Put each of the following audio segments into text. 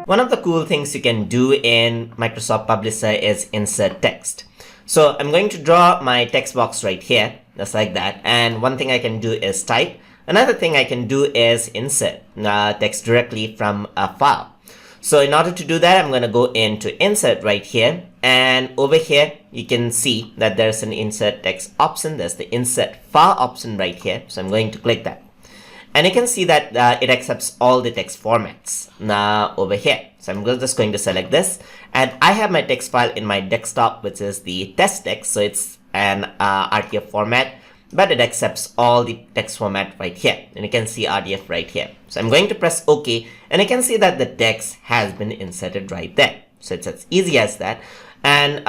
One of the cool things you can do in Microsoft Publisher is insert text. So I'm going to draw my text box right here, just like that. And one thing I can do is type. Another thing I can do is insert text directly from a file. So in order to do that, I'm going to go into insert right here. And over here, you can see that there's an insert text option. There's the insert file option right here. So I'm going to click that. And you can see that it accepts all the text formats over here. So I'm just going to select this. And I have my text file in my desktop, which is the test text. So it's an RTF format, but it accepts all the text format right here. And you can see RTF right here. So I'm going to press OK. And you can see that the text has been inserted right there. So it's as easy as that. And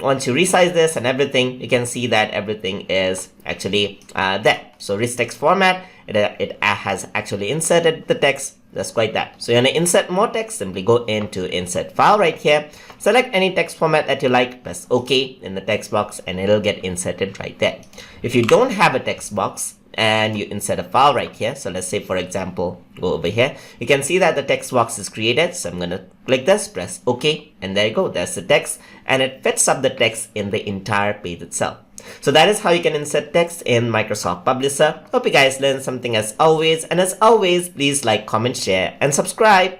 once you resize this and everything, you can see that everything is actually there. So rich text format, it has actually inserted the text, just like that. So you want to insert more text, simply go into insert file right here, select any text format that you like, press OK in the text box, and it'll get inserted right there. If you don't have a text box and you insert a file right here, so let's say for example, go over here, you can see that the text box is created. So I'm going to click this, press OK, and there you go, there's the text, and it fits up the text in the entire page itself. So that is how you can insert text in Microsoft Publisher. Hope you guys learned something as always, and as always, please like, comment, share, and subscribe.